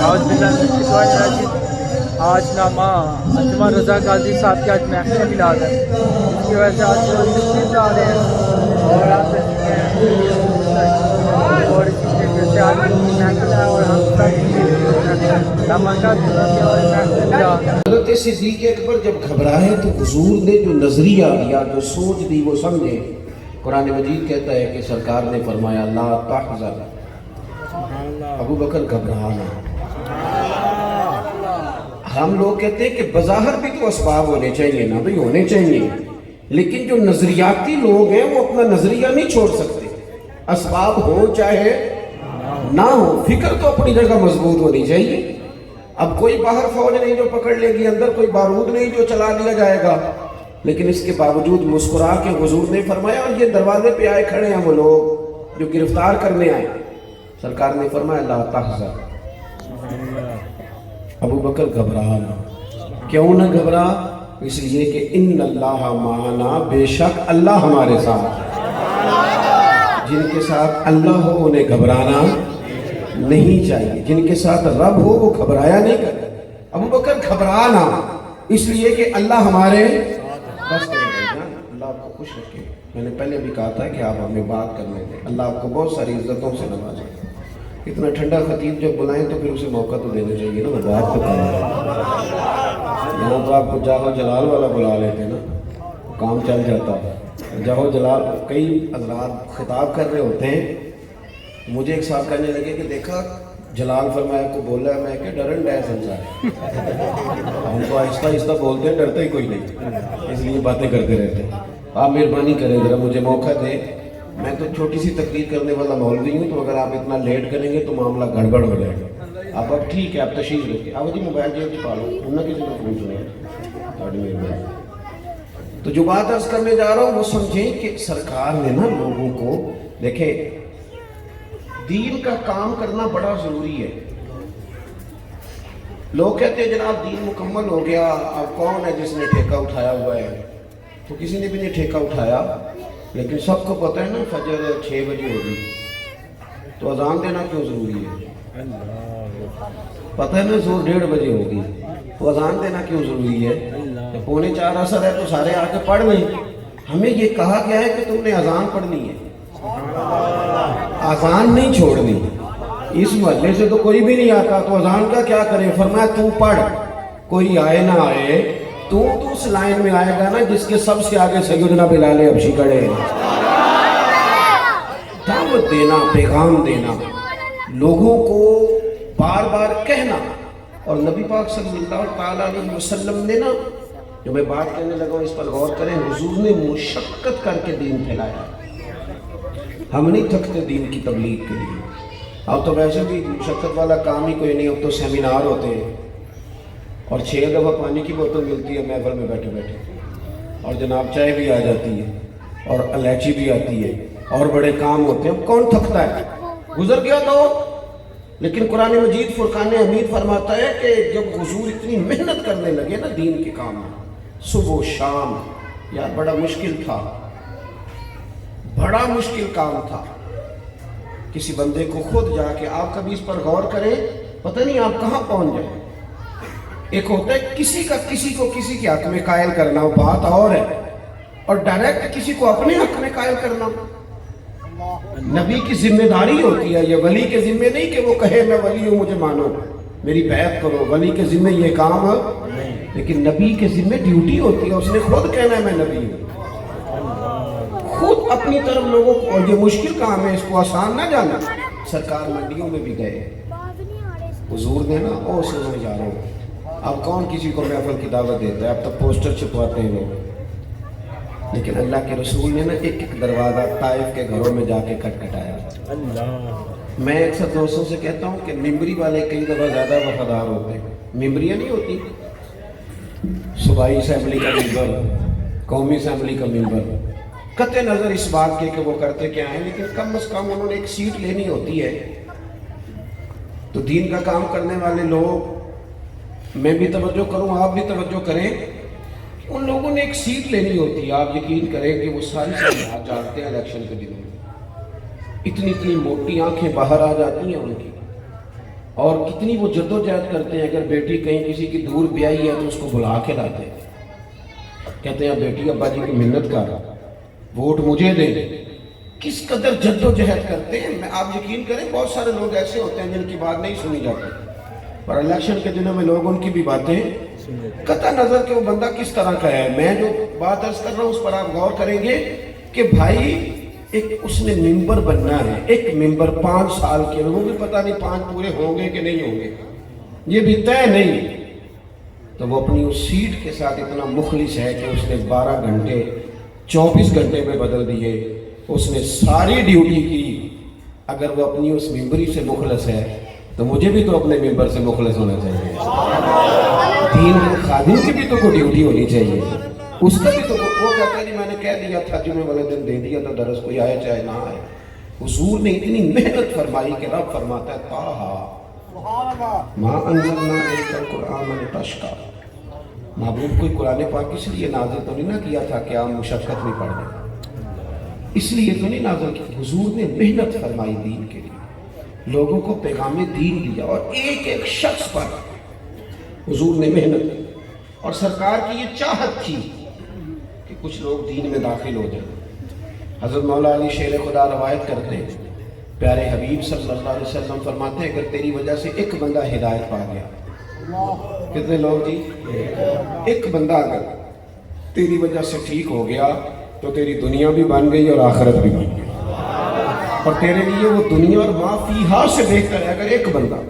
آج نامہ اجمل رضا غازی صاحب کی آج محفل میلاد ہے، جس کی وجہ سے آج لوگ تشریف لا رہے ہیں اور آپ دیکھ سکتے ہیں اور اسی طریقے سے آج محفل ہے اور ہم سب حضرت صدیق اکبر جب گھبرائے تو حضور نے جو نظریہ دیا، جو سوچ دی، وہ سمجھے۔ قرآن مجید کہتا ہے کہ سرکار نے فرمایا لا تحزن، ابو بکر گھبرانا۔ ہم لوگ کہتے ہیں کہ بظاہر بھی تو اسباب ہونے چاہیے نا بھئی، ہونے چاہیے، لیکن جو نظریاتی لوگ ہیں وہ اپنا نظریہ نہیں چھوڑ سکتے، اسباب ہو چاہے نہ ہو، فکر تو اپنی جگہ مضبوط ہونی چاہیے۔ اب کوئی باہر فوج نہیں جو پکڑ لے گی، اندر کوئی بارود نہیں جو چلا لیا جائے گا، لیکن اس کے باوجود مسکرا کے حضور نے فرمایا، اور یہ دروازے پہ آئے کھڑے ہیں وہ لوگ جو گرفتار کرنے آئے، سرکار نے فرمایا لا تحزن، ابو بکر گھبرانا۔ کیوں نہ گھبرا؟ اس لیے کہ ان اللہ معنا، بے شک اللہ ہمارے ساتھ۔ جن کے ساتھ اللہ ہو انہیں گھبرانا نہیں چاہیے، جن کے ساتھ رب ہو وہ گھبرایا نہیں کرتے۔ ابو بکر گھبرانا اس لیے کہ اللہ ہمارے بس کرے گا۔ اللہ آپ کو خوش رکھے۔ میں نے پہلے بھی کہا تھا کہ آپ ہمیں بات کرنے دیں، اللہ آپ کو بہت ساری عزتوں سے نوازے۔ اتنا ٹھنڈا خطیب جب بلائیں تو پھر اسے موقع تو دینا چاہیے نا، بات تو کرنا۔ یہاں تو آپ کو جاہو جلال والا بلا لیتے نا، کام چل جاتا ہے۔ جاہو جلال کئی حضرات خطاب کر رہے ہوتے ہیں، مجھے ایک صاحب کہنے لگے کہ دیکھا جلال فرمایا کو بولا ہے، میں کہ ڈرن ڈے سمجھا ہے، ہم تو آہستہ آہستہ بولتے ہیں، ڈرتے ہی کوئی نہیں، اس لیے باتیں کرتے رہتے ہیں۔ آپ مہربانی کریں ذرا مجھے موقع دیں، میں تو چھوٹی سی تقریر کرنے والا مولوی ہوں، تو اگر آپ اتنا لیٹ کریں گے تو معاملہ گڑبڑ ہو جائے گا۔ آپ اب ٹھیک ہے، آپ تشریف رکھیں، آپ جی موبائل جیب چھپا لو، انہوں نے کسی کو فون سنیں، بڑی مہربانی۔ تو جو بات عرض کرنے جا رہا ہوں وہ سمجھیں کہ سرکار نے نا لوگوں کو، دیکھیں دین کا کام کرنا بڑا ضروری ہے۔ لوگ کہتے ہیں جناب دین مکمل ہو گیا، اب کون ہے جس نے ٹھیکہ اٹھایا ہوا ہے؟ تو کسی نے بھی نہیں ٹھیکہ اٹھایا، لیکن سب کو پتہ ہے نا فجر 6 بجے ہوگی، تو اذان دینا کیوں ضروری ہے؟ پتہ ہے نا زور 1:30 بجے ہوگی، تو اذان دینا کیوں ضروری ہے؟ 3:45 اثر ہے تو سارے آ کے پڑھ لیں۔ ہمیں یہ کہا گیا ہے کہ تم نے اذان پڑھنی ہے، اذان نہیں چھوڑنی۔ اس محلے سے تو کوئی بھی نہیں آتا، تو اذان کا کیا کرے؟ فرمایا تو پڑھ، کوئی آئے نہ آئے، تو اس لائن میں آئے گا نا جس کے سب سے آگے سیدنا بلال حبشی کھڑے ہیں۔ دعوت دینا، پیغام دینا، لوگوں کو بار بار کہنا، اور نبی پاک صلی اللہ تعالیٰ علیہ وسلم نے نا، جو میں بات کہنے لگا ہوں اس پر غور کریں، حضور نے مشقت کر کے دین پھیلایا۔ ہم نہیں تھکتے دین کی تبلیغ کے لیے، اب تو ویسے بھی مشقت والا کام ہی کوئی نہیں، اب تو سیمینار ہوتے ہیں اور 6 دفعہ پانی کی بوتل ملتی ہے محفل میں بیٹھے بیٹھے، اور جناب چائے بھی آ جاتی ہے اور الائچی بھی آتی ہے اور بڑے کام ہوتے ہیں، اب کون تھکتا ہے؟ گزر گیا دور۔ لیکن قرآن مجید فرقان حمید فرماتا ہے کہ جب حضور اتنی محنت کرنے لگے نا دین کے کام میں، صبح و شام، یار بڑا مشکل تھا، بڑا مشکل کام تھا۔ کسی بندے کو خود جا کے، آپ کبھی اس پر غور کریں، پتہ نہیں آپ کہاں پہنچ جائیں۔ ایک ہوتا ہے کسی کو کسی کے حق میں قائل کرنا، وہ بات اور ہے، اور ڈائریکٹ کسی کو اپنے حق میں قائل کرنا نبی کی ذمہ داری ہوتی ہے۔ یہ ولی کے ذمہ نہیں کہ وہ کہے میں ولی ہوں مجھے مانو میری بیعت کرو، ولی کے ذمہ یہ کام ہے، لیکن نبی کے ذمہ ڈیوٹی ہوتی ہے، اس نے خود کہنا ہے میں نبی ہوں، خود اپنی طرف لوگوں کو، اور یہ مشکل کام ہے، اس کو آسان نہ جانا۔ سرکار منڈیوں میں بھی گئے، حضور نے نا او سنو جا رہا ہوں، اب کون کسی کو محفل کی دعوت دیتا ہے، اب تو پوسٹر چھپواتے ہیں لوگ، لیکن اللہ کے رسول نے نا ایک ایک دروازہ طائف کے گھروں میں جا کے کھٹکھٹایا۔ میں اکثر دوستوں سے کہتا ہوں کہ ممبری والے کئی دفعہ زیادہ وفادار ہوتے ہیں، ممبریاں نہیں ہوتی، صوبائی اسمبلی کا ممبر، قومی اسمبلی کا ممبر، قطع نظر اس بات کے کہ وہ کرتے کیا ہیں، لیکن کم از کم انہوں نے ایک سیٹ لینی ہوتی ہے۔ تو دین کا کام کرنے والے لوگ، میں بھی توجہ کروں آپ بھی توجہ کریں، ان لوگوں نے ایک سیٹ لینی ہوتی ہے۔ آپ یقین کریں کہ وہ ساری بات جانتے ہیں الیکشن کے دنوں میں، اتنی اتنی موٹی آنکھیں باہر آ جاتی ہیں ان کی، اور کتنی وہ جدوجہد کرتے ہیں. اگر بیٹی کہیں کسی کی دور بیائی ہے تو اس کو بلا کے لاتے ہیں, کہتے ہیں بیٹی ابا جی کی منت کر, ووٹ مجھے دے. کس قدر جدوجہد کرتے ہیں. میں آپ یقین کریں بہت سارے لوگ ایسے ہوتے ہیں جن کی بات نہیں سنی جاتی, پر الیکشن کے دنوں میں لوگ ان کی بھی باتیں قطع نظر کہ وہ بندہ کس طرح کا ہے. میں جو بات عرض کر رہا ہوں اس پر آپ غور کریں گے کہ بھائی ایک اس نے ممبر بننا ہے, ایک ممبر 5 سال کے, وہ بھی پتہ نہیں 5 پورے ہوں گے کہ نہیں ہوں گے, یہ بھی طے نہیں. تو وہ اپنی اس سیٹ کے ساتھ اتنا مخلص ہے کہ اس نے 12 گھنٹے 24 گھنٹے میں بدل دیے, اس نے ساری ڈیوٹی کی. اگر وہ اپنی اس ممبری سے مخلص ہے تو مجھے بھی تو اپنے ممبر سے مخلص ہونا چاہیے. دین کے خادم کی بھی تو کوئی ڈیوٹی ہونی چاہیے, اس کا بھی تو وہ کہتا ہے جی میں نے کہہ دیا تھا جمعے والے دن دے دیا تھا درس, کوئی آئے چاہے نہ آئے. حضور نے اتنی محنت فرمائی کہ رب فرماتا ہے طٰہٰ مَا أَنزَلْنَا عَلَيْكَ الْقُرْآنَ لِتَشْقَىٰ. محبوب کوئی قرآن پاک اس لیے نازل تو نہیں نہ کیا تھا کہ آپ مشقت نہیں پڑھ لیں, اس لیے تو نہیں نازل کی. حضور نے محنت فرمائی دین کے لیے, لوگوں کو پیغام دین دیا, اور ایک ایک شخص پر حضور نے محنت کی. اور سرکار کی یہ چاہت تھی کہ کچھ لوگ دین میں داخل ہو جائیں. حضرت مولا علی شیر خدا روایت کرتے ہیں, پیارے حبیب صلی اللہ علیہ وسلم فرماتے ہیں اگر تیری وجہ سے ایک بندہ ہدایت پا گیا, کتنے لوگ جی, ایک بندہ اگر تیری وجہ سے ٹھیک ہو گیا تو تیری دنیا بھی بن گئی اور آخرت بھی بن گئی, اور تیرے لیے وہ دنیا اور ما فیہا سے بہتر ہے اگر ایک بندہ.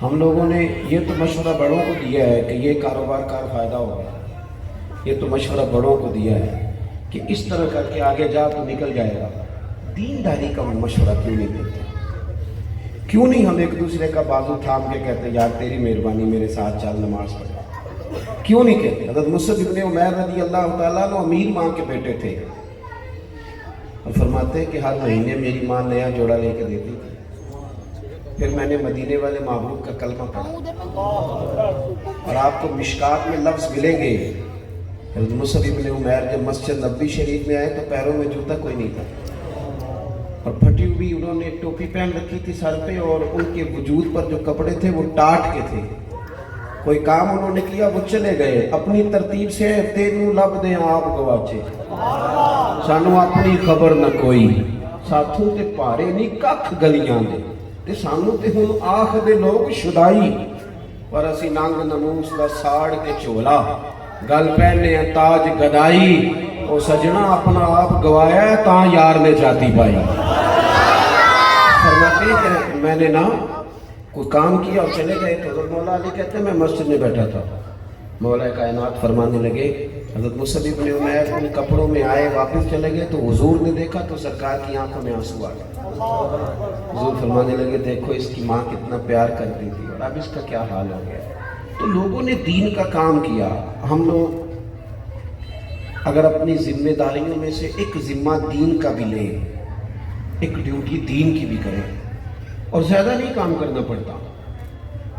ہم لوگوں نے یہ تو مشورہ بڑوں کو دیا ہے کہ یہ کاروبار کا فائدہ ہوگا, یہ تو مشورہ بڑوں کو دیا ہے کہ اس طرح کر کے آگے جا تو نکل جائے گا. دینداری کا مشورہ کیوں نہیں دیتے؟ کیوں نہیں ہم ایک دوسرے کا بازو تھام کے کہتے یار تیری مہربانی میرے ساتھ چل نماز پڑھ؟ کیوں نہیں کہتے؟ حضرت مصعب ابن عمیر رضی اللہ تعالیٰ عنہ امیر ماں کے بیٹے تھے, اور فرماتے ہیں کہ ہر مہینے میری ماں نیا جوڑا لے کے دیتی تھی. پھر میں نے مدینے والے محبوب کا کلمہ پڑھا, اور آپ کو مشکات میں لفظ ملیں گے. حضرت مصعب ابن عمیر جب مسجد نبوی شریف میں آئے تو پیروں میں جوتا کوئی نہیں تھا, اور پھٹی ہوئی انہوں نے ٹوپی پہن رکھی تھی سر پہ, اور ان کے وجود پر جو کپڑے تھے وہ ٹاٹ کے تھے. کوئی کام انہوں نے کیا وہ چلے گئے اپنی ترتیب سے, تینوں لب دیں آپ گواچے, سانو اپنی خبر نہ کوئی, ساتھوں تے پارے نہیں ککھ گلیاں دے, تے سانو تے ہن آخ دے لوگ شدائی, پر اسی ننگ نموس دا ساڑ کے چولا, گل پہنے ہیں تاج گدائی, او سجنا اپنا آپ گوایا ہے تاں یار نے چاہتی پائی. فرماتے ہیں کہ میں نے نا کوئی کام کیا اور چلے گئے, تو حضرت مولا علی کہتے ہیں میں مسجد میں بیٹھا تھا, مولا کائنات فرمانے لگے حضرت مصعب ابن عمیر ان کپڑوں میں آئے واپس چلے گئے, تو حضور نے دیکھا تو سرکار کی آنکھوں میں آنسو آ گئے. حضور فرمانے لگے دیکھو اس کی ماں کتنا پیار کرتی تھی اور اب اس کا کیا حال ہو گیا. تو لوگوں نے دین کا کام کیا. ہم لوگ اگر اپنی ذمہ داریوں میں سے ایک ذمہ دین کا بھی لیں, ایک ڈیوٹی دین کی بھی کریں, اور زیادہ نہیں کام کرنا پڑتا.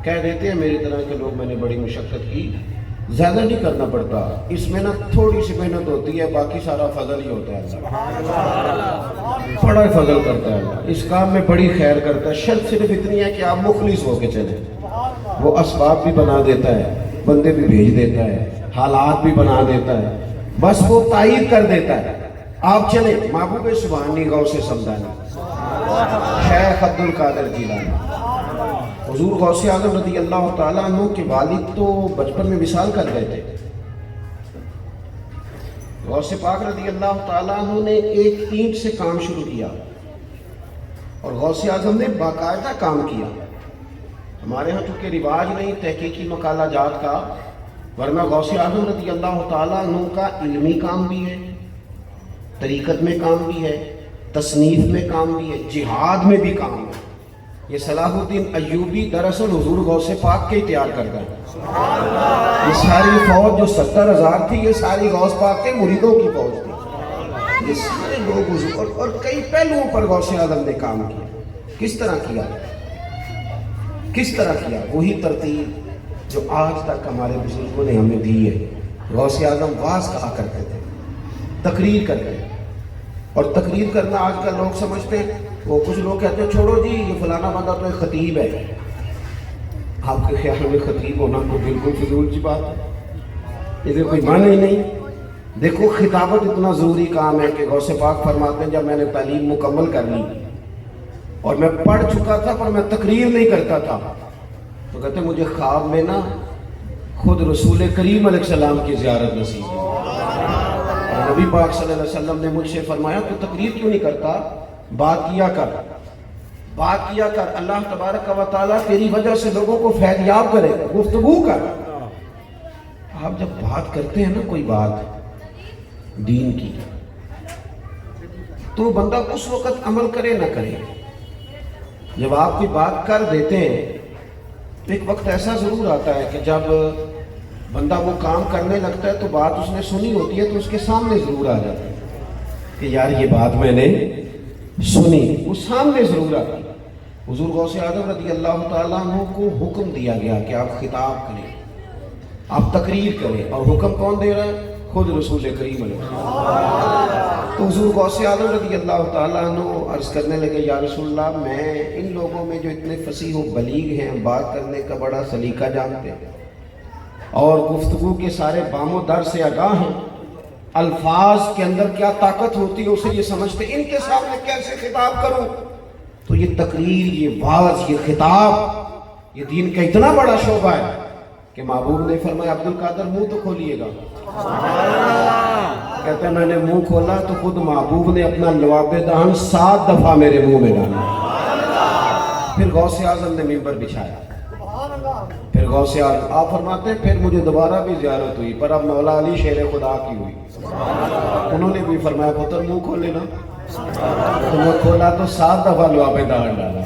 کہہ دیتے ہیں میری طرح کے لوگ میں نے بڑی مشقت کی, زیادہ نہیں کرنا پڑتا. اس میں نا تھوڑی سی محنت ہوتی ہے, باقی سارا فضل ہی ہوتا ہے. اللہ بڑا فضل کرتا ہے, اللہ اس کام میں بڑی خیر کرتا ہے. شرط صرف اتنی ہے کہ آپ مخلص ہو کے چلیں. وہ اسباب بھی بنا دیتا ہے, بندے بھی بھیج دیتا ہے, حالات بھی بنا دیتا ہے, بس وہ تائید کر دیتا ہے آپ چلیں. محبوب سبحانی غوث سمدانی شیخ عبد القادر جیلانی, حضور غوث اعظم رضی اللہ تعالیٰ عنہ کے والد تو بچپن میں وصال کر گئے تھے. غوث پاک رضی اللہ تعالیٰ عنہ نے ایک اینٹ سے کام شروع کیا, اور غوث اعظم نے باقاعدہ کام کیا. ہمارے ہاں چونکہ رواج نہیں تحقیقی مقالہ جات کا, ورنہ غوث اعظم رضی اللہ تعالیٰ عنہ کا علمی کام بھی ہے, طریقت میں کام بھی ہے, تصنیف میں کام بھی ہے, جہاد میں بھی کام ہے. یہ صلاح الدین ایوبی دراصل حضور غوث پاک کے تیار کرتا ہے. یہ ساری فوج جو 70,000 تھی, یہ ساری غوث پاک کے مریدوں کی فوج تھی. یہ سارے لوگ حضور اور کئی پہلوؤں پر غوث اعظم نے کام کیا. کس طرح کیا؟ کس طرح کیا؟ وہی ترتیب جو آج تک ہمارے بزرگوں نے ہمیں دی ہے. غوث اعظم واز کہا کرتے تھے, تقریر کرتے ہیں. اور تقریر کرنا آج کل لوگ سمجھتے ہیں, وہ کچھ لوگ کہتے ہیں چھوڑو جی یہ فلانا بندہ تو ایک خطیب ہے, آپ کے خیال میں خطیب ہونا تو بالکل فضول سی بات ہے، اسے کوئی معنی ہی نہیں۔ دیکھو خطابت اتنا ضروری کام ہے کہ غوث پاک فرماتے ہیں جب میں نے تعلیم مکمل کر لی اور میں پڑھ چکا تھا پر میں تقریر نہیں کرتا تھا، تو کہتے ہیں مجھے خواب میں نا خود رسول کریم علیہ السلام کی زیارت نصیب ہوئی، اور نبی پاک صلی اللہ علیہ وسلم نے مجھ سے فرمایا تو تقریر کیوں نہیں کرتا، بات کیا کر، بات کیا کر، اللہ تبارک و تعالیٰ تیری وجہ سے لوگوں کو فیض یاب کرے، گفتگو کر۔ آپ جب بات کرتے ہیں نا کوئی بات دین کی، تو بندہ اس وقت عمل کرے نہ کرے، جب آپ کوئی بات کر دیتے ہیں تو ایک وقت ایسا ضرور آتا ہے کہ جب بندہ وہ کام کرنے لگتا ہے تو بات اس نے سنی ہوتی ہے تو اس کے سامنے ضرور آ جاتا ہے کہ یار یہ بات میں نے سنی، وہ سامنے ضرور آتی ہے۔ حضور غوث اعظم رضی اللہ تعالیٰ عنہ کو حکم دیا گیا کہ آپ خطاب کریں، آپ تقریر کریں، اور حکم کون دے رہا ہے؟ خود رسول کریم علیہ السلام۔ تو حضور غوث اعظم رضی اللہ تعالیٰ عنہ عرض کرنے لگے یا رسول اللہ، میں ان لوگوں میں جو اتنے فصیح و بلیغ ہیں، بات کرنے کا بڑا سلیقہ جانتے ہیں اور گفتگو کے سارے بام و در سے آگاہ ہیں، الفاظ کے اندر کیا طاقت ہوتی ہے اسے یہ سمجھتے، ان کے سامنے کیسے خطاب کروں؟ تو یہ تقریر، یہ واعظ، یہ خطاب، یہ دین کا اتنا بڑا شعبہ ہے کہ محبوب نے فرمایا عبد القادر منہ تو کھولیے گا۔ کہتے ہیں میں نے منہ کھولا تو خود محبوب نے اپنا لواب دہن 7 دفعہ میرے منہ میں ڈالا۔ پھر غوث اعظم نے منبر بچھایا، پھر غوث اعظم آپ فرماتے ہیں پھر مجھے دوبارہ بھی زیارت ہوئی، پر اب مولا علی شیر خدا کی ہوئی۔ انہوں نے بھی فرمایا پتر منہ کھولے نا، تو میں کھولا تو 7 دفعہ لواب دہن ڈالا۔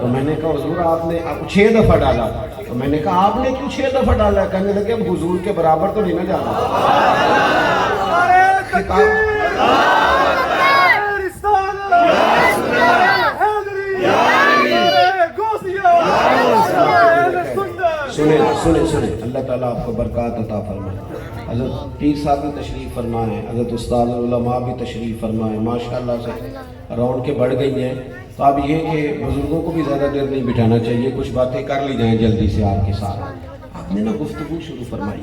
تو میں نے کہا حضور آپ نے 6 دفعہ ڈالا، تو میں نے کہا آپ نے کیوں 6 دفعہ ڈالا ہے؟ کہنے لگے اب حضور کے برابر تو نہیں نہ جانا۔ سنیں اللہ تعالیٰ آپ کو برکات عطا فرمائے۔ حضرت پیر صاحب بھی تشریف فرمائیں، حضرت استاد علماء بھی تشریف فرمائیں، ماشاءاللہ سے رون کے بڑھ گئی ہیں۔ تو اب یہ کہ بزرگوں کو بھی زیادہ دیر نہیں بٹھانا چاہیے، کچھ باتیں کر لی جائیں جلدی سے آپ کے ساتھ۔ آپ نے نا گفتگو شروع فرمائی،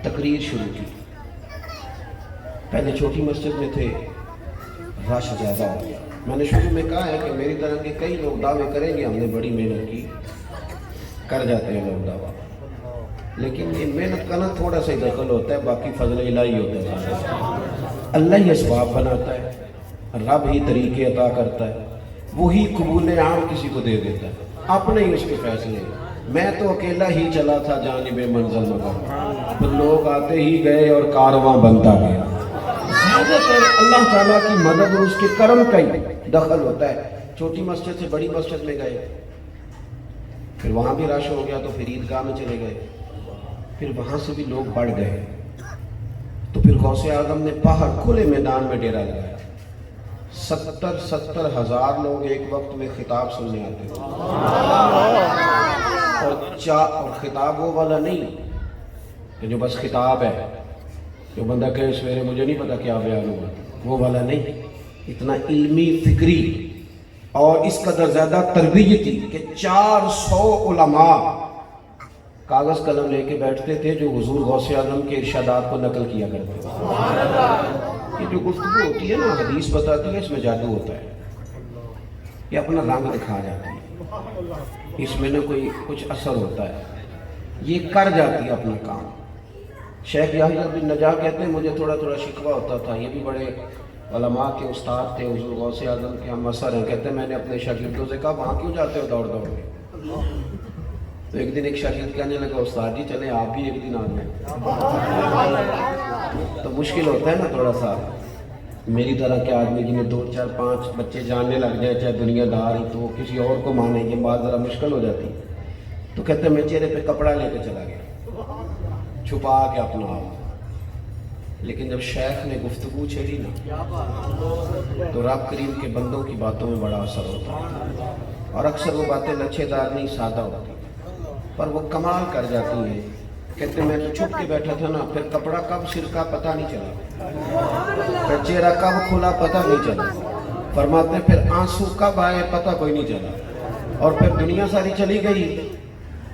تقریر شروع کی۔ پہلے چھوٹی مسجد میں تھے، رش زیادہ ہو گیا۔ میں نے شروع میں کہا ہے کہ میری طرح کے کئی لوگ دعوے کریں گے ہم نے بڑی محنت کی، کر جاتے ہیں لوگ دعویٰ، لیکن یہ محنت کا نا تھوڑا سا ہی دخل ہوتا ہے، باقی فضل الہی ہوتا ہے۔ اللہ ہی اسباب بناتا ہے، رب ہی طریقے عطا کرتا ہے، وہی قبول عام کسی کو دے دیتا ہے، اپنے ہی اس کے فیصلے۔ میں تو اکیلا ہی چلا تھا جانب منزل مگر، لوگ آتے ہی گئے اور کارواں بنتا گیا۔ زیادہ تر اللہ تعالیٰ کی مدد اور اس کے کرم کا ہی دخل ہوتا ہے۔ چھوٹی مسجد سے بڑی مسجد میں گئے، پھر وہاں بھی رش ہو گیا تو پھر عیدگاہ میں چلے گئے، پھر وہاں سے بھی لوگ بڑھ گئے، تو پھر غوث اعظم نے باہر کھلے میدان میں ڈیرا لگایا۔ 70 ہزار لوگ ایک وقت میں خطاب سننے آتے تھے، اور خطاب وہ والا نہیں کہ جو بس خطاب ہے، جو بندہ کہے سویرے مجھے نہیں پتا کیا بیان ہوا، وہ والا نہیں، اتنا علمی، فکری اور اس قدر زیادہ تربیتی کہ 400 علماء کاغذ قلم لے کے بیٹھتے تھے جو حضور غوث اعظم کے ارشادات کو نقل کیا کرتے تھے۔ یہ جو گفتگو ہوتی ہے نا، حدیث بتاتی ہے اس میں جادو ہوتا ہے، یہ اپنا رنگ دکھا جاتی ہے، اس میں نہ کوئی کچھ اثر ہوتا ہے، یہ کر جاتی ہے اپنا کام۔ شیخ یحییٰ بن نجاح کہتے ہیں مجھے تھوڑا تھوڑا شکوہ ہوتا تھا، یہ بھی بڑے علماء کے استاد تھے، حضور غوث اعظم کے ہم اثر ہیں، کہتے ہیں میں نے اپنے شاگردوں سے کہا وہاں کیوں جاتے ہو دوڑ دوڑ کے؟ تو ایک دن ایک شاگرد کہنے لگا استاد جی چلیں آپ بھی ایک دن آ جائیں۔ تو مشکل ہوتا ہے نا تھوڑا سا، میری طرح کے آدمی جنہیں 2 4 5 بچے جاننے لگ جائے چاہے دنیا دار ہی، تو کسی اور کو مانے یہ بات ذرا مشکل ہو جاتی۔ تو کہتے ہیں میں چہرے پہ کپڑا لے کے چلا گیا، چھپا کے اپنا آپ، لیکن جب شیخ نے گفتگو چھیڑی نا تو رب کریم کے بندوں کی باتوں میں بڑا اثر ہوتا ہے، اور اکثر وہ باتیں لچھے دار نہیں سادہ ہوتی پر وہ کمال کر جاتی ہیں۔ کہتے میں تو چھپ کے بیٹھا تھا نا، پھر کپڑا کب سرکا پتہ نہیں چلا، پھر چہرہ کب کھلا پتہ نہیں چلا، فرماتے ہیں پھر آنسو کب آئے پتہ کوئی نہیں چلا، اور پھر دنیا ساری چلی گئی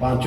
5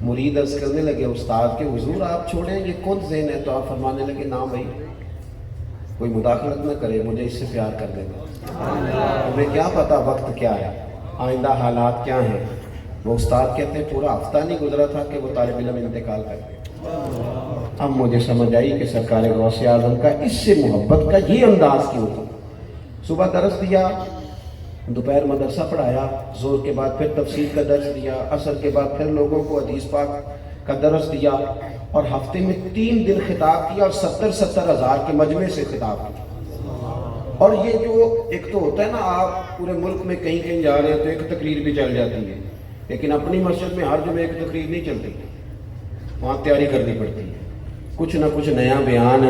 مرید عرض کرنے لگے استاد کے حضور آپ چھوڑیں یہ کون ذہن ہے؟ تو آپ فرمانے لگے نا بھائی کوئی مداخلت نہ کرے، مجھے اس سے پیار کر دینا، ہمیں کیا پتا وقت کیا ہے، آئندہ حالات کیا ہیں۔ وہ استاد کہتے ہیں پورا ہفتہ نہیں گزرا تھا کہ وہ طالب علم انتقال کر گئے۔ اب مجھے سمجھ آئی کہ سرکار غوث اعظم کا اس سے محبت کا یہ انداز کیوں تھا۔ صبح درس دیا، دوپہر مدرسہ پڑھایا، ظہر کے بعد پھر تفسیر کا درس دیا، عصر کے بعد پھر لوگوں کو حدیث پاک کا درس دیا، اور ہفتے میں 3 دن خطاب کیا اور 70 ہزار کے مجمع سے خطاب کیا۔ اور یہ جو ایک تو ہوتا ہے نا، آپ پورے ملک میں کہیں کہیں جا رہے ہیں تو ایک تقریر بھی چل جاتی ہے، لیکن اپنی مسجد میں ہر جمعے ایک تقریر نہیں چلتی، وہاں تیاری کرنی پڑتی ہے، کچھ نہ کچھ نیا بیان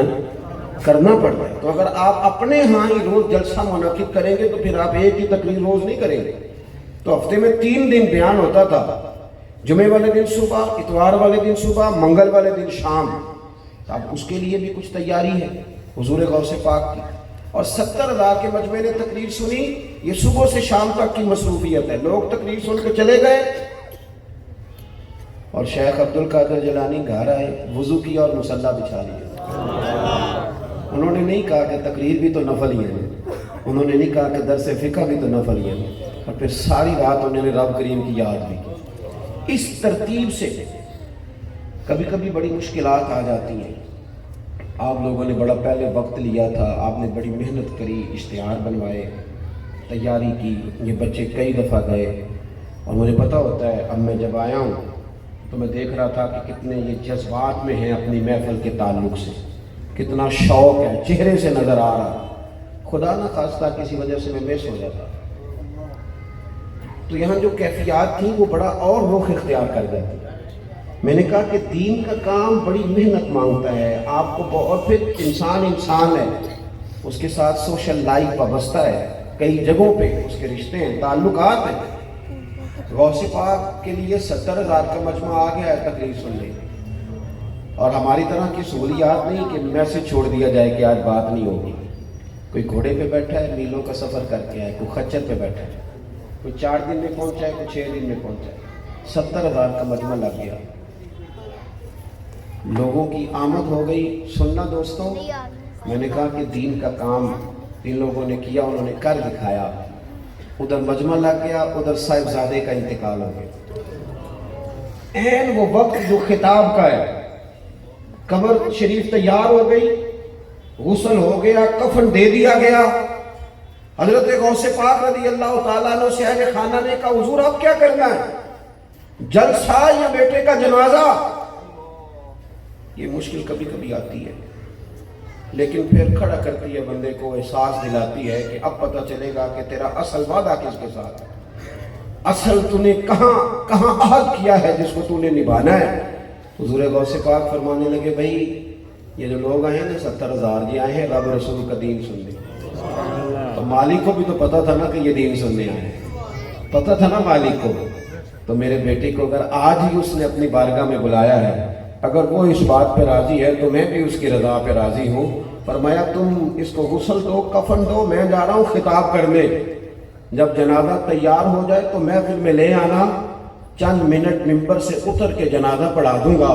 کرنا پڑتا ہے۔ تو اگر آپ اپنے ہاں ہی روز جلسہ منعقد کریں گے تو پھر آپ ایک ہی تقریر روز نہیں کریں گے۔ تو ہفتے میں 3 دن بیان ہوتا تھا، جمعے والے دن صبح، اتوار والے دن صبح، منگل والے دن شام۔ اب اس کے لیے بھی کچھ تیاری ہے حضور غوث پاک کی، اور 70 ہزار کے مجمع نے تقریر سنی۔ یہ صبح سے شام تک کی مصروفیت ہے، لوگ تقریر سن کے چلے گئے اور شیخ عبد القادر جیلانی گھر آئے، وضو کیا اور مصلی بچھا لیا۔ انہوں نے نہیں کہا کہ تقریر بھی تو نفل ہی ہے، انہوں نے نہیں کہا کہ درس فقہ بھی تو نفل ہی ہے، اور پھر ساری رات انہوں نے رب کریم کی یاد بھی کی۔ اس ترتیب سے کبھی کبھی بڑی مشکلات آ جاتی ہیں۔ آپ لوگوں نے بڑا پہلے وقت لیا تھا، آپ نے بڑی محنت کری، اشتہار بنوائے، تیاری کی، یہ بچے کئی دفعہ گئے، اور مجھے پتہ ہوتا ہے اب میں جب آیا ہوں تو میں دیکھ رہا تھا کہ کتنے یہ جذبات میں ہیں اپنی محفل کے تعلق سے، کتنا شوق ہے، چہرے سے نظر آ رہا۔ خدا نہ خواستہ کسی وجہ سے میں مس ہو جاتا تو یہاں جو کیفیات تھیں وہ بڑا اور رخ اختیار کر جاتی۔ میں نے کہا کہ دین کا کام بڑی محنت مانگتا ہے آپ کو، اور پھر انسان ہے، اس کے ساتھ سوشل لائف وابستہ ہے، کئی جگہوں پہ اس کے رشتے ہیں، تعلقات ہیں۔ غوث پاک کے لیے 70 ہزار کا مجمع آ گیا ہے تقریر سننے، اور ہماری طرح کی سہولیات نہیں کہ میسج چھوڑ دیا جائے کہ آج بات نہیں ہوگی۔ کوئی گھوڑے پہ بیٹھا ہے، میلوں کا سفر کر کے آئے، کوئی خچر پہ بیٹھا ہے، کوئی 4 دن میں پہنچا ہے، کوئی 6 دن میں پہنچا ہے، 70 ہزار کا مجمع لگ گیا۔ لوگوں کی آمد ہو گئی۔ سننا دوستوں، میں نے کہا کہ دین کا کام ان لوگوں نے کیا، انہوں نے کر دکھایا۔ ادھر مجمع لگ گیا، ادھر صاحبزادے کا انتقال ہو گیا۔ این وہ وقت جو خطاب کا ہے، قبر شریف تیار ہو گئی، غسل ہو گیا، کفن دے دیا گیا۔ حضرت غوث پاک رضی اللہ تعالیٰ عنہ سے اہل خانہ نے کہا حضور اب کیا کرنا ہے، جلسہ یا بیٹے کا جنازہ؟ یہ مشکل کبھی کبھی آتی ہے، لیکن پھر کھڑا کرتی ہے بندے کو، احساس دلاتی ہے کہ اب پتہ چلے گا کہ تیرا اصل وعدہ کس کے ساتھ ہے، اصل تو نے کہاں عہد کیا ہے جس کو تو نے نبھانا ہے۔ حضور غوث پاک فرمانے لگے بھائی یہ جو لوگ آئے ہیں نا 70 ہزار یہ آئے ہیں رب رسول کا دین سننے۔ تو مالک کو بھی تو پتا تھا نا کہ یہ دین سننے آئے ہیں، پتا تھا نا مالک کو۔ تو میرے بیٹے کو اگر آج ہی اس نے اپنی بارگاہ میں بلایا ہے، اگر وہ اس بات پہ راضی ہے تو میں بھی اس کی رضا پہ راضی ہوں۔ فرمایا تم اس کو غسل دو، کفن دو، میں جا رہا ہوں خطاب کرنے، جب جنازہ تیار ہو جائے تو محفل میں لے آنا، چند منٹ ممبر سے اتر کے جنازہ پڑھا دوں گا،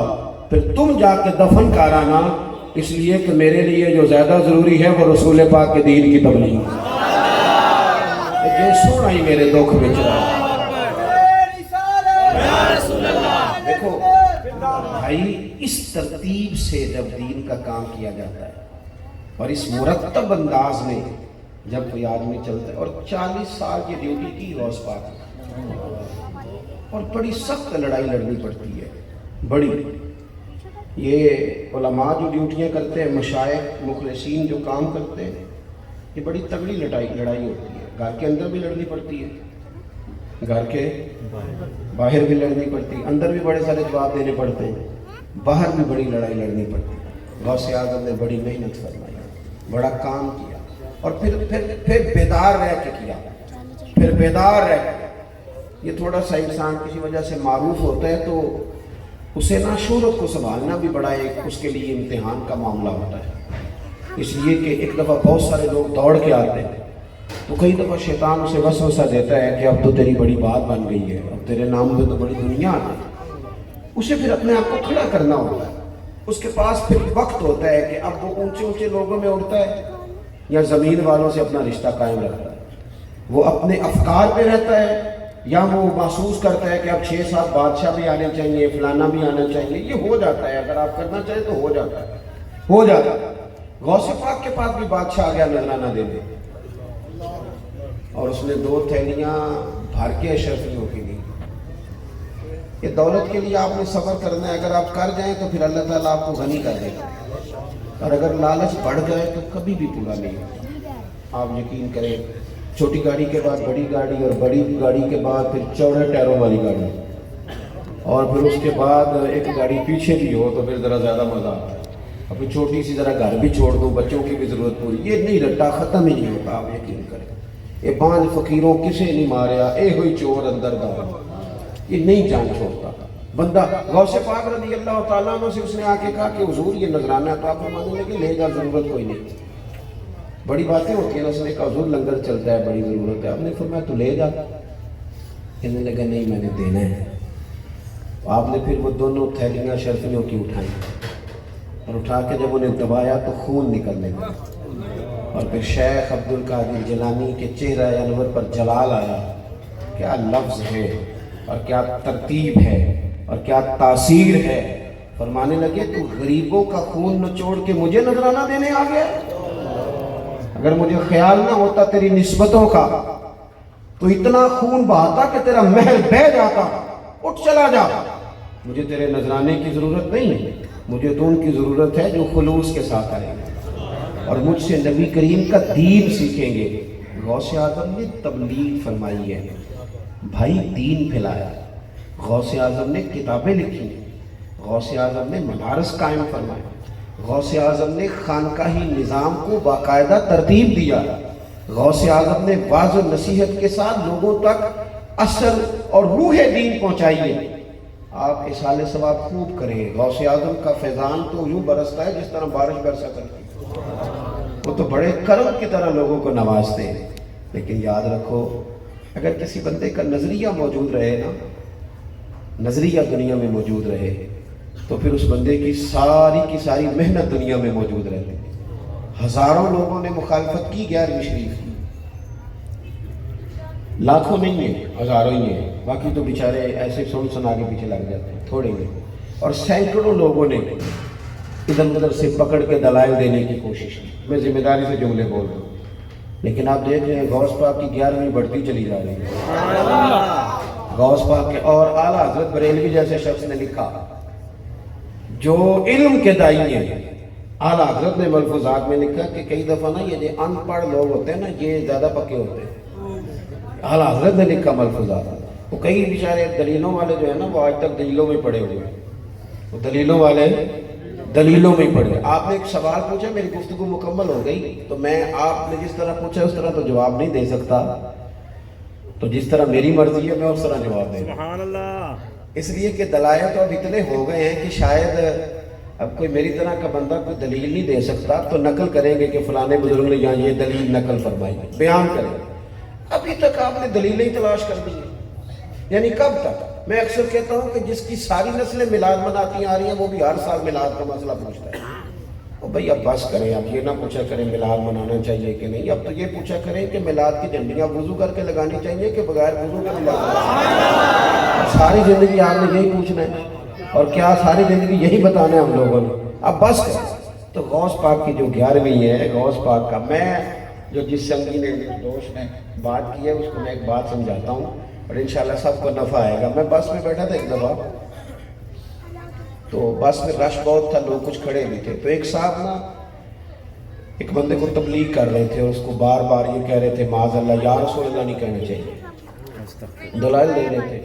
پھر تم جا کے دفن کرانا، اس لیے کہ میرے لیے جو زیادہ ضروری ہے وہ رسول پاک کے دین کی تبلیغ۔ یہ سونا ہی میرے دکھ میں چلا۔ دیکھو بھائی اس ترتیب سے جب دین کا کام کیا جاتا ہے اور اس مرتب انداز میں جب کوئی آدمی چلتا ہے، اور 40 سال کی ڈیوٹی کی غوث پاک اور بڑی سخت لڑائی لڑنی پڑتی ہے، بڑی۔ یہ علماء جو ڈیوٹیاں کرتے ہیں، مشائخ مخلصین جو کام کرتے ہیں، یہ بڑی تگڑی لڑائی ہوتی ہے۔ گھر کے اندر بھی لڑنی پڑتی ہے، گھر کے باہر بھی لڑنی پڑتی ہے، اندر بھی بڑے سارے جواب دینے پڑتے ہیں، باہر بھی بڑی لڑائی لڑنی پڑتی ہے۔ غوث اعظم نے بڑی محنت فرمائی، بڑا کام کیا، اور پھر بیدار رہ کے کیا، پھر بیدار رہ کے۔ یہ تھوڑا سا انسان کسی وجہ سے معروف ہوتا ہے تو اسے نا شہرت کو سنبھالنا بھی بڑا ایک اس کے لیے امتحان کا معاملہ ہوتا ہے، اس لیے کہ ایک دفعہ بہت سارے لوگ دوڑ کے آتے ہیں تو کئی دفعہ شیطان اسے وسوسہ دیتا ہے کہ اب تو تیری بڑی بات بن گئی ہے، اب تیرے نام میں تو بڑی دنیا آتی ہے۔ اسے پھر اپنے آپ کو کھڑا کرنا ہوتا ہے. اس کے پاس پھر وقت ہوتا ہے کہ اب وہ اونچے اونچے لوگوں میں اڑتا ہے یا زمین والوں سے اپنا رشتہ قائم رکھتا ہے. وہ اپنے افکار پہ رہتا ہے یا وہ محسوس کرتا ہے کہ اب 6-7 بادشاہ بھی آنے چاہیے, فلانا بھی آنا چاہیے. یہ ہو جاتا ہے, اگر آپ کرنا چاہیں تو ہو جاتا ہے, ہو جاتا ہے. غوث پاک کے پاس بھی بادشاہ آ گیا نذرانہ دینے, اور اس نے 2 تھیلیاں بھر کے اشرفیوں کی دی. کہ دولت کے لیے آپ نے صبر کرنا ہے, اگر آپ کر جائیں تو پھر اللہ تعالیٰ آپ کو غنی کر دے گا, اور اگر لالچ بڑھ جائے تو کبھی بھی پورا نہیں ہوگا. آپ یقین کریں, چھوٹی گاڑی کے بعد بڑی گاڑی, اور بڑی گاڑی کے بعد پھر چوڑے ٹائروں والی گاڑی, اور پھر اس کے بعد ایک گاڑی پیچھے بھی ہو تو پھر ذرا زیادہ مزہ آتا ہے. اور پھر چھوٹی سی ذرا گھر بھی چھوڑ دوں, بچوں کی بھی ضرورت پوری. یہ نہیں رٹا ختم ہی نہیں ہوتا, آپ یقین کریں. یہ 5 فقیروں کسے نہیں ماریا, اے ہوئی چور اندر دا, یہ نہیں جان چھوڑتا بندہ. غوث پاک رضی اللہ تعالیٰ عنہ سے اس نے آ کے کہا کہ حضور یہ نذرانہ ہے, تو آپ فرمانے لگے لے جا, ضرورت کوئی نہیں. بڑی باتیں ہوتی ہیں نا. اس نے کہا حضور لنگر چلتا ہے, بڑی ضرورت ہے. آپ نے فرمایا تو لے جا. کہنے لگا نہیں میں نے دینا ہے. آپ نے پھر وہ دونوں تھیلیاں شرفیوں کی اٹھائیں, اور اٹھا کے جب انہیں دبایا تو خون نکلنے لگا, اور پھر شیخ عبد القادر جیلانی کے چہرہ انور پر جلال آیا. کیا لفظ ہے اور کیا ترتیب ہے اور کیا تاثیر ہے. فرمانے لگے تو غریبوں کا خون نچوڑ کے مجھے نذرانہ دینے آ گیا. اگر مجھے خیال نہ ہوتا تیری نسبتوں کا تو اتنا خون بہاتا کہ تیرا محل بہہ جاتا. اٹھ چلا جا, مجھے تیرے نذرانے کی ضرورت نہیں ہے, مجھے تو ان کی ضرورت ہے جو خلوص کے ساتھ آئیں گے اور مجھ سے نبی کریم کا دین سیکھیں گے. غوث اعظم نے تبلیغ فرمائی ہے بھائی, دین پھیلایا. غوث اعظم نے کتابیں لکھی, غوث اعظم نے مدارس قائم فرمائے, غوث اعظم نے خانقاہی نظام کو باقاعدہ ترتیب دیا. غوث اعظم نے واضح و نصیحت کے ساتھ لوگوں تک اثر اور روح دین پہنچائی ہے. آپ اصال ثواب خوب کریں. غوث اعظم کا فیضان تو یوں برستا ہے جس طرح بارش برسا کرتی. وہ تو بڑے کرم کی طرح لوگوں کو نوازتے ہیں. لیکن یاد رکھو, اگر کسی بندے کا نظریہ موجود رہے نا, نظریہ دنیا میں موجود رہے, تو پھر اس بندے کی ساری محنت دنیا میں موجود رہتی. ہزاروں لوگوں نے مخالفت کی 11ویں شریف کی, لاکھوں نہیں ہیں, ہزاروں ہی ہیں. باقی تو بیچارے ایسے سنا کے پیچھے لگ جاتے ہیں, تھوڑے ہیں. اور سینکڑوں لوگوں نے ادھر ادھر سے پکڑ کے دلائل دینے کی کوشش کی. میں ذمہ داری سے جملے بول رہا ہوں, لیکن آپ دیکھ رہے ہیں غوث پاک کی 11ویں بڑھتی چلی جا رہی ہے. غوث پاک کے اور اعلیٰ حضرت بریلوی جیسے شخص نے لکھا, جو علم کے دائی ہیں, اعلیٰ حضرت نے ملفوظات میں لکھا کہ کئی دفعہ نا یہ جو ان پڑھ لوگ ہوتے ہیں نا, یہ زیادہ پکے ہوتے ہیں. اعلیٰ حضرت نے لکھا ملفوظات. وہ کئی بیچارے دلیلوں والے جو ہیں نا, وہ آج تک دلیلوں میں پڑے ہوئے ہیں. وہ دلیلوں والے دلیلوں میں ہی پڑے. آپ نے ایک سوال پوچھا, میری گفتگو مکمل ہو گئی, تو میں آپ نے جس طرح پوچھا اس طرح تو جواب نہیں دے سکتا. تو جس طرح میری مرضی ہے میں اس طرح جواب دے. سبحان اللہ. اس لیے کہ دلائل تو اب اتنے ہو گئے ہیں کہ شاید اب کوئی میری طرح کا بندہ کوئی دلیل نہیں دے سکتا, تو نقل کریں گے کہ فلانے بزرگ نے یہاں یہ دلیل نقل فرمائی, بیان کریں. ابھی تک آپ نے دلیلیں ہی تلاش کر دی ہیں. یعنی کب تک؟ میں اکثر کہتا ہوں کہ جس کی ساری نسلیں میلاد مناتی آ رہی ہیں, وہ بھی ہر سال میلاد کا مسئلہ پوچھتا ہے. اور بھائی اب بس کریں, اب یہ نہ پوچھا کریں میلاد منانا چاہیے کہ نہیں. اب تو یہ پوچھا کریں کہ میلاد کی جھنڈیاں وضو کر کے لگانی چاہیے کہ بغیر وضو کے لگانی. ساری زندگی آپ نے یہی پوچھنا ہے, اور کیا ساری زندگی یہی بتانا ہے ہم لوگوں نے. اب بس کریں. تو غوث پاک کی جو 11ویں ہے, غوث پاک کا, میں جو جس سنگی نے دوست نے بات کی ہے اس کو میں ایک بات سمجھاتا ہوں, اور انشاءاللہ سب کو نفع آئے گا. میں بس میں بیٹھا تھا ایک دفعہ, تو بس میں رش بہت تھا, لوگ کچھ کھڑے بھی تھے. تو ایک صاحب نا ایک بندے کو تبلیغ کر رہے تھے, اور اس کو بار بار یہ کہہ رہے تھے معاذ اللہ, یا رسول اللہ نہیں کہنا چاہیے, دلائل دے رہے تھے.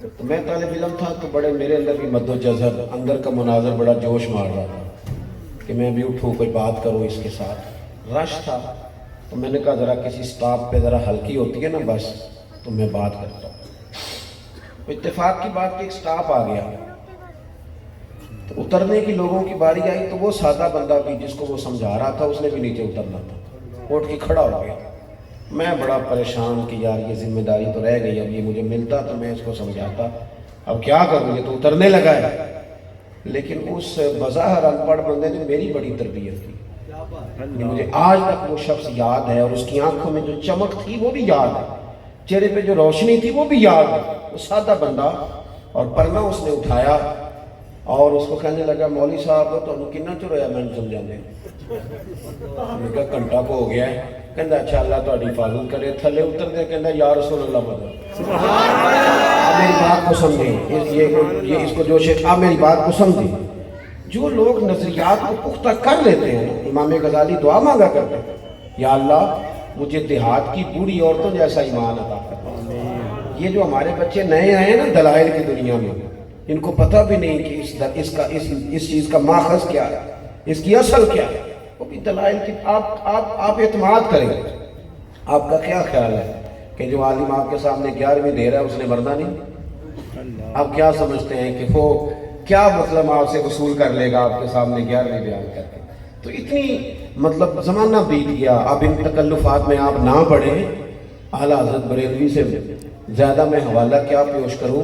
تو میں طالب علم تھا, تو بڑے میرے اندر بھی مد و جذب, اندر کا مناظر بڑا جوش مار رہا تھا کہ میں بھی اٹھوں, کوئی بات کروں اس کے ساتھ. رش تھا, تو میں نے کہا ذرا کسی سٹاپ پہ ذرا ہلکی ہوتی ہے نا بس, تو میں بات کرتا ہوں. اتفاق کی بات کہ ایک سٹاپ آ گیا, تو اترنے کی لوگوں کی باری آئی, تو وہ سادہ بندہ بھی جس کو وہ سمجھا رہا تھا, اس نے بھی نیچے اترنا تھا, اٹھ کے کھڑا ہو گیا. میں بڑا پریشان کہ یار یہ ذمہ داری تو رہ گئی, اب یہ مجھے ملتا تو میں اس کو سمجھاتا. اب کیا کروں، یہ تو اترنے لگا ہے۔ لیکن اس بظاہر ان پڑھ بندے نے میری بڑی تربیت کی، مجھے آج تک وہ شخص یاد ہے، اور اس کی آنکھوں میں جو چمک تھی وہ بھی یاد ہے، چہرے پہ جو روشنی تھی وہ بھی یاد ہے۔ وہ سادہ بندہ، اور پرنا اس نے اٹھایا اور اس کو کہنے لگا مولوی صاحب تو کننا چر ہوا میں سمجھا دیں، میں کہا گھنٹہ کو ہو گیا ہے، کہنا اچھا اللہ تہاڈی حفاظت کرے، تھلے اتر دے، کہنا یا رسول اللہ مدد۔ آپ میری بات کو سمجھیں، یہ اس کو جو شیخ، آپ میری بات کو سمجھیں، جو لوگ نظریات کو پختہ کر لیتے ہیں، امام غزالی دعا مانگا کرتے ہیں، یا اللہ مجھے دیہات کی بوڑھی عورتوں جیسا ایمان عطا کر۔ یہ جو ہمارے بچے نئے آئے ہیں نا دلائل کی دنیا میں، ان کو پتہ بھی نہیں کہ اس چیز کا ماخذ کیا ہے، اس کی اصل کیا ہے، وہ بھی دلائل کی۔ آپ اعتماد کریں، آپ کا کیا خیال ہے کہ جو عالم آپ کے سامنے 11ویں دے رہا ہے اس نے مرنا نہیں؟ آپ کیا سمجھتے ہیں کہ وہ کیا مطلب آپ سے وصول کر لے گا آپ کے سامنے 11ویں بیان کر کے؟ تو اتنی مطلب زمانہ بیت گیا، اب ان تکلفات میں آپ نہ پڑھیں۔ اعلیٰ حضرت بریلوی سے زیادہ میں حوالہ کیا پیش کروں،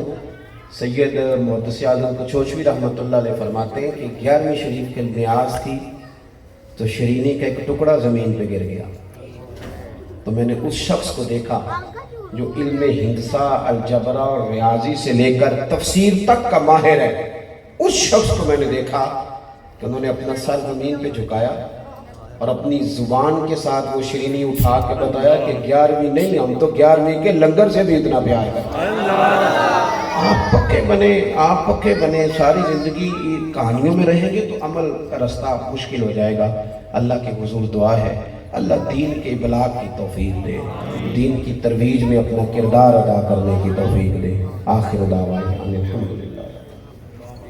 سید محدث اعظم کچوچوی رحمۃ اللہ علیہ فرماتے ہیں کہ 11ویں شریف کے نیاز تھی تو شرینی کا ایک ٹکڑا زمین پہ گر گیا، تو میں نے اس شخص کو دیکھا جو علم ہندسہ، الجبرا اور ریاضی سے لے کر تفسیر تک کا ماہر ہے، اس شخص کو میں نے دیکھا کہ انہوں نے اپنا سر زمین پہ جھکایا اور اپنی زبان کے ساتھ وہ شرینی اٹھا کے بتایا کہ 11ویں نہیں، ہم تو 11ویں کے لنگر سے بھی اتنا پیار کرتے ہیں۔ آپ پکے بنے، ساری زندگی کہانیوں میں رہیں گے تو عمل کا رستہ مشکل ہو جائے گا۔ اللہ کے حضور دعا ہے اللہ دین کے ابلاغ کی توفیق دے، دین کی ترویج میں اپنا کردار ادا کرنے کی توفیق دے۔ آخر دعوانا الحمدللہ۔